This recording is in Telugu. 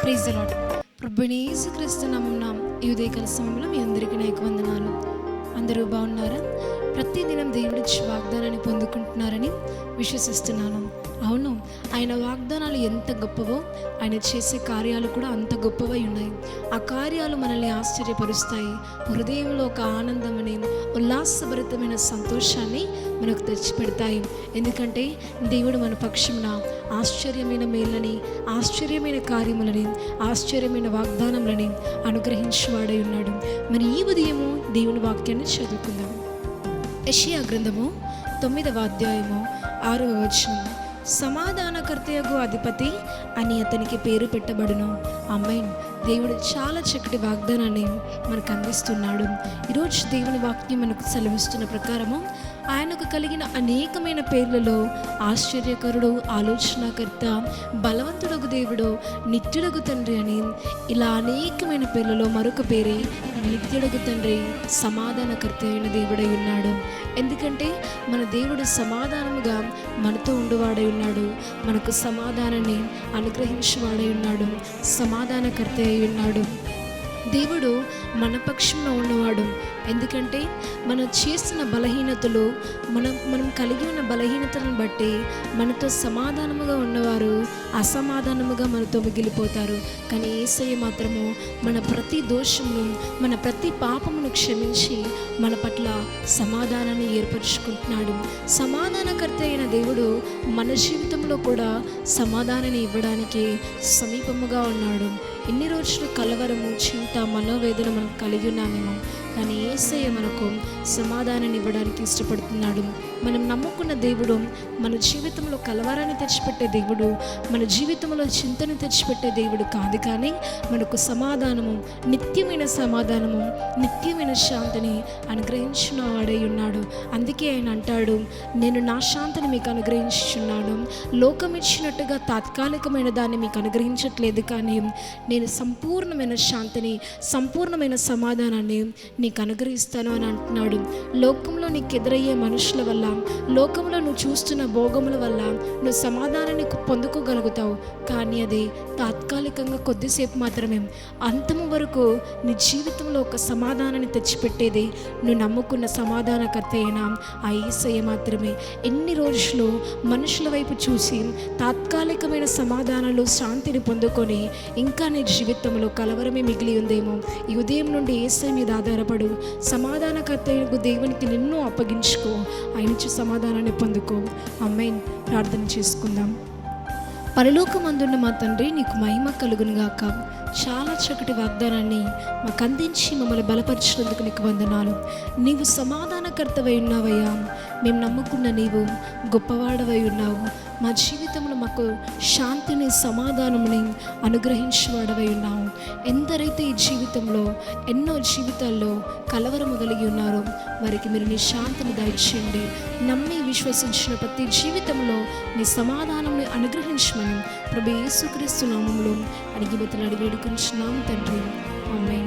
Praise the lord. ప్రభువైన యేసుక్రీస్తు నామమున ఈ ఉదయకాల సమయంలో మీ అందరికీ నా వందనాలు. అందరూ బాగున్నారా? ప్రతిదినం దేవుడిచ్చి వాగ్దానాన్ని పొందుకుంటున్నారని విశ్వసిస్తున్నాను. అవును, ఆయన వాగ్దానాలు ఎంత గొప్పవో ఆయన చేసే కార్యాలు కూడా అంత గొప్పవై ఉన్నాయి. ఆ కార్యాలు మనల్ని ఆశ్చర్యపరుస్తాయి. హృదయంలో ఒక ఆనందమని, ఉల్లాసభరితమైన సంతోషాన్ని మనకు తెచ్చిపెడతాయి. ఎందుకంటే దేవుడు మన పక్షమున ఆశ్చర్యమైన మేళ్ళని, ఆశ్చర్యమైన కార్యములని, ఆశ్చర్యమైన వాగ్దానములని అనుగ్రహించేవాడై ఉన్నాడు. మరి ఈ ఉదయము దేవుని వాక్యాన్ని చదువుకుందాం. యెషయా గ్రంథము 9వ అధ్యాయము 6వ వచనం. సమాధానకర్తయగు అధిపతి అని అతనికి పేరు పెట్టబడును. ఆమేన్. దేవుడు చాలా చక్కటి వాగ్దానాన్ని మనకు అందిస్తున్నాడు. ఈరోజు దేవుని వాక్యం మనకు సెలవిస్తున్న ప్రకారము ఆయనకు కలిగిన అనేకమైన పేర్లలో ఆశ్చర్యకరుడు, ఆలోచనకర్త, బలవంతుడగు దేవుడు, నిత్యుడగు తండ్రి అని ఇలా అనేకమైన పేర్లలో మరొక పేరే నిత్యుడగు తండ్రి, సమాధానకర్త అయిన దేవుడై ఉన్నాడు. ఎందుకంటే మన దేవుడు సమాధానముగా మనతో ఉండువాడై ఉన్నాడు. మనకు సమాధానాన్ని అనుగ్రహించేవాడై ఉన్నాడు. సమాధానకర్త అయి ఉన్నాడు. దేవుడు మన పక్షంలో ఉన్నవాడు. ఎందుకంటే మనం చేసిన బలహీనతలు, మనం కలిగి ఉన్న బలహీనతలను బట్టి మనతో సమాధానముగా ఉన్నవారు అసమాధానముగా మనతో మిగిలిపోతారు. కానీ యేసయ్య మాత్రము మన ప్రతి దోషమును, మన ప్రతి పాపమును క్షమించి మన పట్ల సమాధానాన్ని ఏర్పరచుకుంటున్నాడు. సమాధానకర్త అయిన దేవుడు మన జీవితంలో కూడా సమాధానాన్ని ఇవ్వడానికి సమీపముగా ఉన్నాడు. ఎన్ని రోజులు కలవరము, చింత, మనోవేదన మనం కలిగి ఉన్నామేమో, కానీ యేసయ్య మనకు సమాధానాన్ని ఇవ్వడానికి ఇష్టపడుతున్నాడు. మనం నమ్ముకున్న దేవుడు మన జీవితంలో కలవరాన్ని తెచ్చిపెట్టే దేవుడు, మన జీవితంలో చింతను తెచ్చిపెట్టే దేవుడు కాదు, కానీ మనకు సమాధానము, నిత్యమైన సమాధానము, నిత్యమైన శాంతిని అనుగ్రహించిన వాడై ఉన్నాడు. అందుకే ఆయన అంటాడు, నేను నా శాంతిని మీకు అనుగ్రహించుచున్నాను. లోకం ఇచ్చినట్టుగా తాత్కాలికమైన దాన్ని మీకు అనుగ్రహించట్లేదు, కానీ నేను సంపూర్ణమైన శాంతిని, సంపూర్ణమైన సమాధానాన్ని నీకు అనుగ్రహిస్తాను అని అంటున్నాడు. లోకంలో నీకు ఎదురయ్యే మనుషుల వల్ల, లోకంలో నువ్వు చూస్తున్న భోగముల వల్ల నువ్వు సమాధానాన్ని పొందుకోగలుగుతావు, కానీ అది తాత్కాలికంగా కొద్దిసేపు మాత్రమే. అంతము వరకు నీ జీవితంలో ఒక సమాధానాన్ని తెచ్చిపెట్టేది నువ్వు నమ్ముకున్న సమాధానకర్త అయిన ఆ యేసయ్య మాత్రమే. ఎన్ని రోజులు మనుషుల వైపు చూసి తాత్కాలికమైన సమాధానాలు, శాంతిని పొందుకొని ఇంకా నీ జీవితంలో కలవరమే మిగిలి ఉందేమో, ఈ ఉదయం నుండి యేసయ్య మీద ఆధారపడు. సమాధానకర్త అయిన దేవునికి నిన్ను అప్పగించుకో, ఆయన నుంచి సమాధానాన్ని పొందుకో. ఆమేన్. ప్రార్థన చేసుకుందాం. పరలోకమందున్న మా తండ్రి, నీకు మహిమ కలుగును గాక. చాలా చక్కటి వాగ్దానాన్ని మాకు అందించి మమ్మల్ని బలపరిచినందుకు నీకు వందనాలు. నీవు సమాధానకర్తవై ఉన్నావయ్యా. మేము నమ్ముకున్న నీవు గొప్పవాడవై ఉన్నావు. మా జీవితంలో మాకు శాంతిని, సమాధానముని అనుగ్రహించేవాడవై ఉన్నావు. ఎందరైతే ఈ జీవితంలో, ఎన్నో జీవితాల్లో కలవరము కలిగి ఉన్నారో వారికి మీరు నీ శాంతిని దయచేయండి. నమ్మి విశ్వసించిన ప్రతి జీవితంలో నీ సమాధానాన్ని అనుగ్రహించమని ప్రభు యేసుక్రీస్తు నామములో అడిగి వేడుకుంటున్నాము తండ్రి. ఆమేన్.